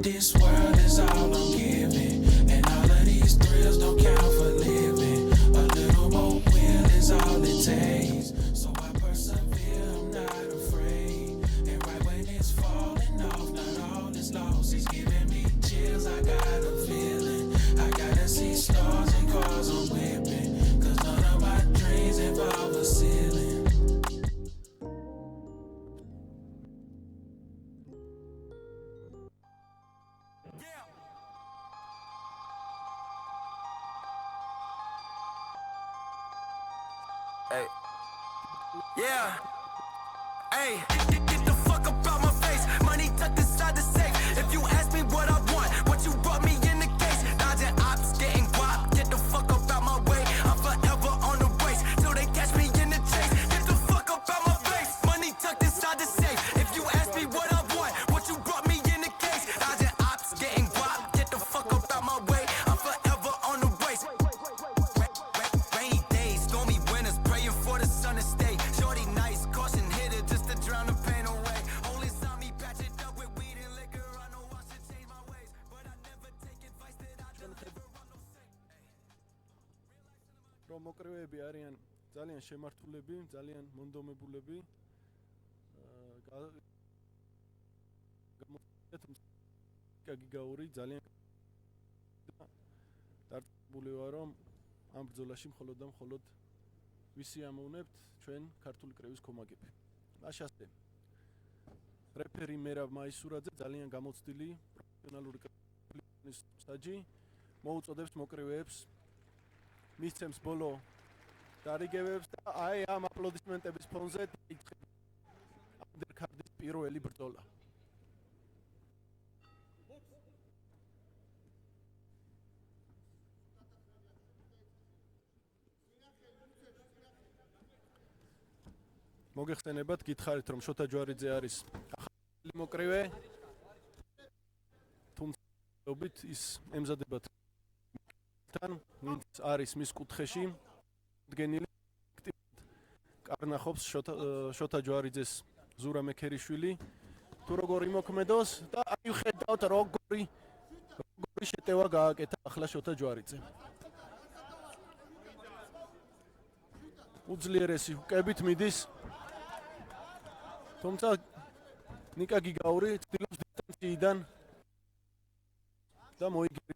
this world is all I'm giving, and all of these thrills don't count for living. A little more will is all it takes, so I persevere, I'm not afraid. And right when it's falling off, not all is lost. It's giving me chills, I got a feeling. I gotta see stars and cars I'm whipping, cause none of my dreams involve a ceiling. Hey. Yeah. Hey. Get the fuck up out my face. Money tucked inside the safe. If you ask me what I want, what you brought me in the case. Dodging ops, getting guap. Get the fuck up out my way. I'm forever on the race till they catch me in the chase. Get the fuck up out my face. Money tucked inside the safe. If you ask me what I want, what you brought me in the case. Dodging ops, getting guap. Get the fuck up out my way. I'm forever on the race. Rainy days, stormy winters, praying for the sun to stay. Shorty nice, caution hitter just to drown the pain away. Only saw me patch it up with weed and liquor. I know I should change my ways, but I never take advice that I deliver. I'm no saint. რომ მოკრივეები არიან ძალიან შემართულები, ძალიან მონდომებულები. გამოცდილეთ გიგაური ძალიან დარწმუნებული ვარ, რომ ამ ბრძოლაში მხოლოდ და მხოლოდ ვისი ამოვნებთ ჩვენ ქართული კრევის კომაგები. მაშასე რეფერი მერაბ მაისურაძე ძალიან გამოცდილი პროფესიონალური კრევის სტაჯი მოუწოდებს მოკრივეებს, მისცემს ბოლო დარიგებებს და აი ამ აპლოდისმენტების ფონზე დაიწყება ანდერკარდის პირველი ბრძოლა. მოგეხსენებათ, გითხარით, რომ შოთა ჯვარიძე არის ახალი მოკრივე, თუმცა ის ემზადება თან, ვინც არის მის კუთხეში, დგენილი კარნახობს შოთა ჯვარიძეს ზურა მექერიშვილი, თუ როგორ იმოქმედოს და აი ხედავთ როგორი შეტევა გააკეთა ახლა შოთა ჯვარიძე. უძლიერესი უკებით მიდის, თუმცა ნიკა გიგაური ცდილობს დისტანციიდან და მოიგებს.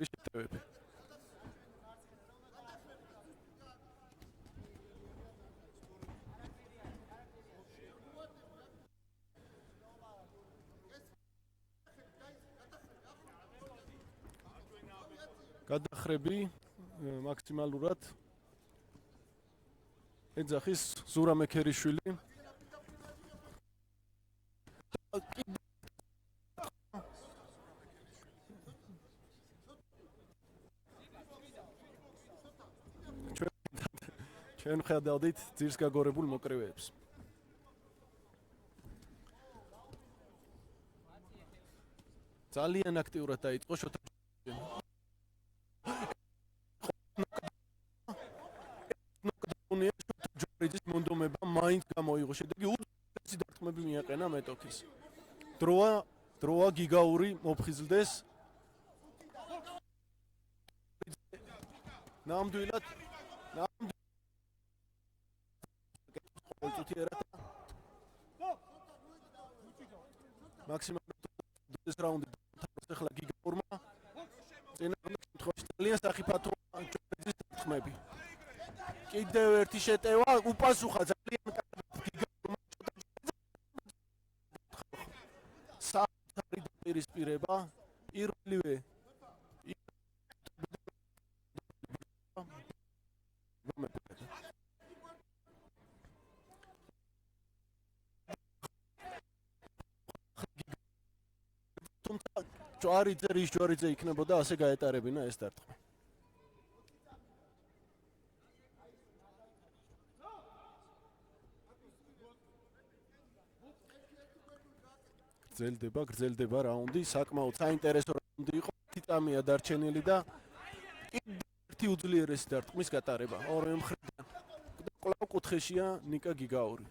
შეტევები. გადახრები მაქსიმალურად ეძახის ზურა მექერიშვილი. ჩვენ ხედავდით ძირს გაგორებულ მოკრივეებს. ძალიან აქტიურად დაიწყო შოთა ჯვარიძის მონდომება მაინც გამოიღო. შედეგი უდიდესი დარტყმები მიაყენა მეტოქის. დროა გიგაური მოფხიზლდეს. ნამდვილად მაქსიმალურად ეს რაუნდი ახლა გიგაურმა წინააღმდეგ შემთხვევაში ძალიან სახიფათოა ჯვარიძის დარტყმები. კიდევ ერთი შეტევა უპასუხა ძალიან კარგად გიგაურმა საფრთხე დაპირისპირება პირველივე ჯვარიძე იქნებოდა ასე გაეტარებინა ეს დარტყმა. გრძელდება რაუნდი, საკმაოდ საინტერესო რაუნდი იყო, 10 წამია დარჩენილი და ერთი უძლიერესი დარტყმის გატარება. ორივე მხრიდან კვლავ კუთხეშია ნიკა გიგაური.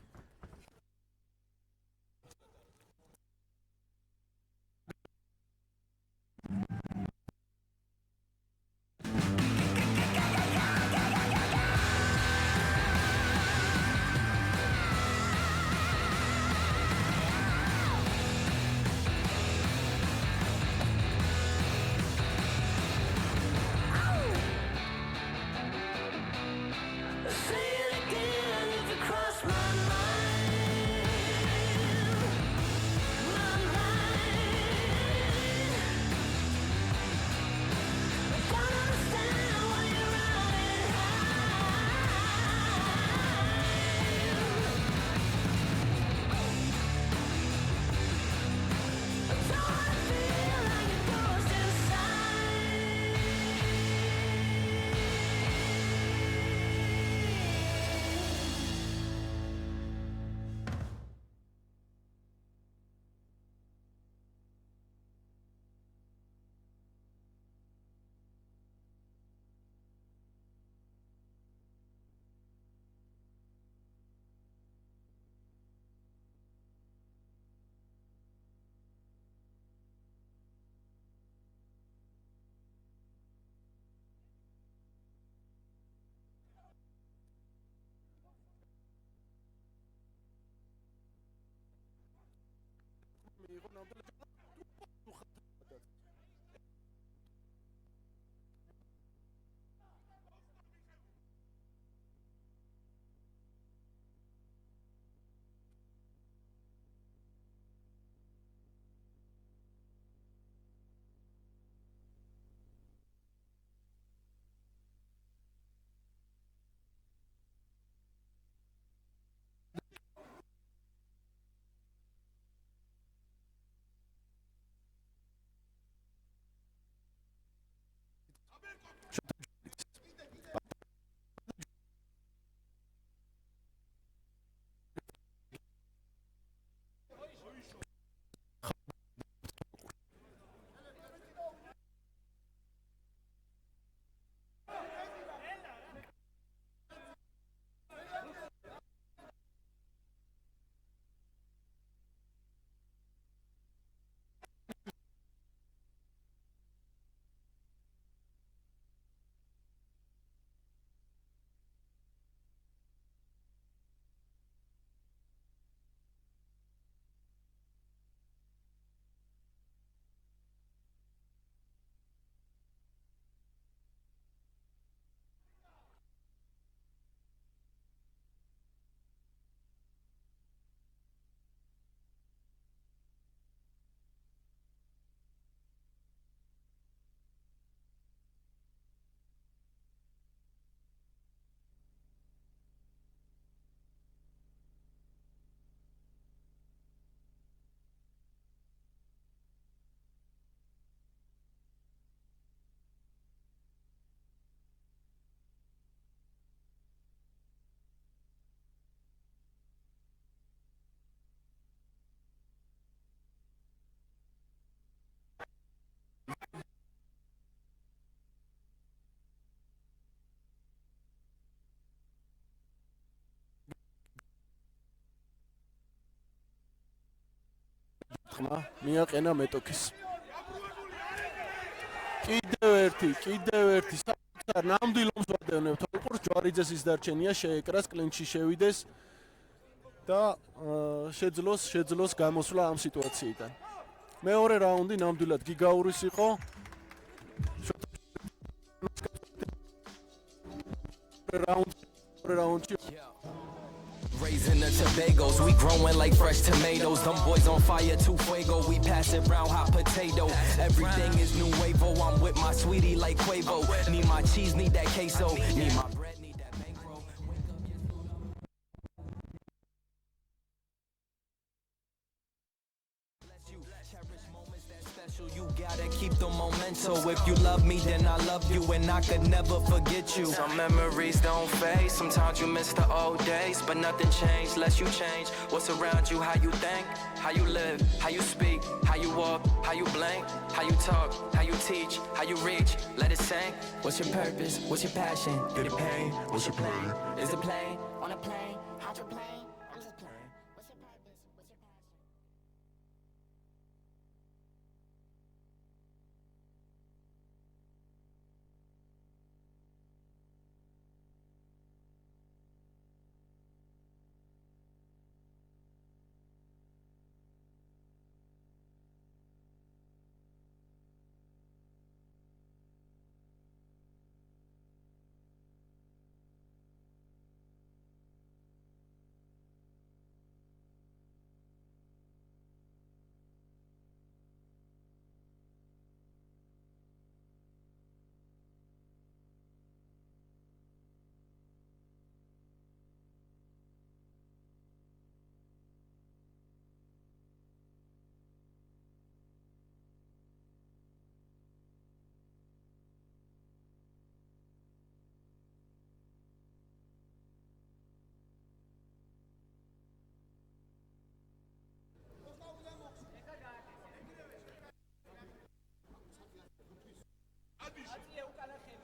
მიიღო ნამდვილად ხმა მიაყენა მეტოქის. კიდევ ერთი საკუთარ ნამდვილ ომს ვადევნებთ. ოყურს ჯვარიძეს ის დარჩენია შეეკრას კლინჩში შევიდეს და შეძლოს გამოსვლა ამ სიტუაციიდან. მეორე რაუნდი ნამდვილად გიგაურის იყო. რაუნდში Raising the Tobagos, we growing like fresh tomatoes. Them boys on fire, too fuego. We pass it round, hot potato. Everything is new wavo. I'm with my sweetie like Quavo. Need my cheese, need that queso. Need my bread, need that bankroll. Bless you, cherish moments that special. You gotta keep the memento. If you love me, then I love you, and I could never forget you. Some memories don't fade. Sometimes you miss the old days, but nothing changed unless you change. What's around you, how you think, how you live, how you speak, how you walk, how you blink, how you talk, how you teach, how you reach. Let it sink. What's your purpose? What's your passion? Did it pain? What's your plan? Is it plane? On a plane? Hydroplane? I'm just playing. What's your purpose? What's your passion?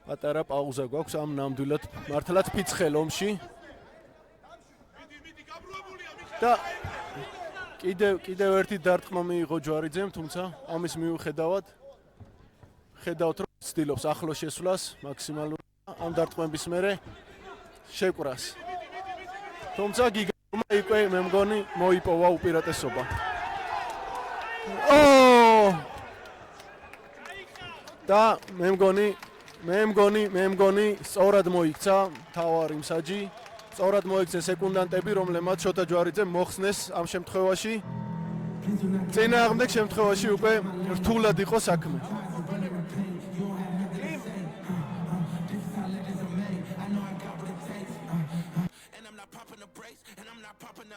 პატარა პაუზა გვაქვს ამ ნამდვილად მართლაც ფიცხელ ომში. და კიდევ ერთი დარტყმა მიიღო ჯვარიძემ, თუმცა ამის მიუხედავად ხედავთ რომ ცდილობს ახლოს შესვლას მაქსიმალურად ამ დარტყმების მერე შეკვრას. თუმცა გიგაურმა უკვე მე მგონი მოიპოვა უპირატესობა. და მე მგონი სწორად მოიქცა თავარი მსაჯი. სწორად მოიქცეს სეკუნდანტები, რომლებმაც შოთა ჯვარიძემ მოხსნეს ამ შემთხვევაში. წინააღმდეგ შემთხვევაში უკვე რთულად იყო საქმე.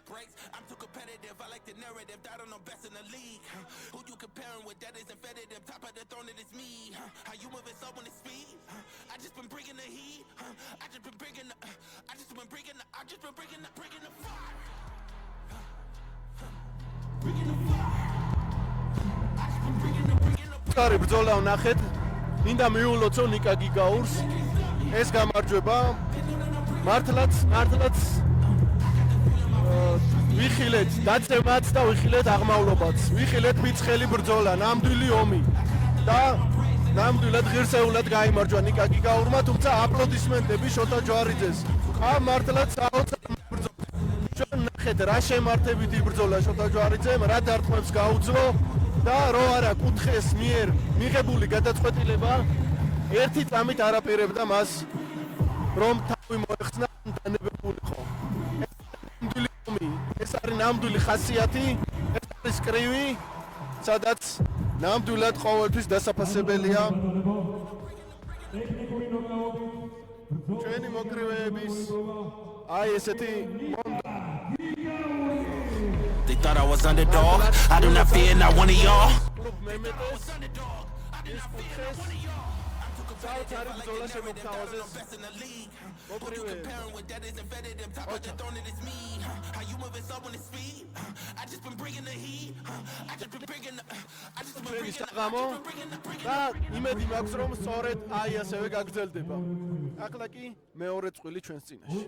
I'm too competitive, I like the narrative, that I'm the best in the league. Who you comparing with, that isn't competitive, top of the throne it is me. How you moving so on the speed? I just been bringing the heat. I just been bringing the fire. I just been bringing the fire. კარი ბრძოლა ვნახეთ. მინდა მიულოცო ნიკა გიგაურს. ეს გამარჯვება მართლაც ვიხილეთ დაწევაც და ვიხილეთ აღმავლობაც. ვიხილეთ მიცხელი ბრძოლა, ნამდვილი ომი და ნამდვილად ღირსეულად გაიმარჯვა ნიკა გიგაურმა, თუმცა აპლოდისმენტები შოთა ჯვარიძეს. მართლაც საოცარ ბრძოლა. ჩვენ ნახეთ რა შემართებით იბრძოლა შოთა ჯვარიძემ, რა დარტყმებს გაუძლო და რო არა კუთხეს მიერ მიღებული გადაწყვეტილება ერთი წამით არაპირებდა მას რომ თავი მოეხსნა დანებებულიყო. ეს არის ნამდვილი ხასიათი, ეს არის კრივი, სადაც ნამდვილად ყოველთვის დასაფასებელია ჩვენი მოკრივეების აი ესეთი They thought I was underdog. I do not fear not one of y'all. საოცარი ბრძოლა შემოგთავაზეს Comparing with that isn't competitive, top of the throne it is me. How you moving so on the speed? I just been bringing the heat. I just been bringing the და იმედი მაქვს რომ სწორედ აი ასევე გაგრძელდება. ახლა კი მეორე წყვილი ჩვენს წინაშე.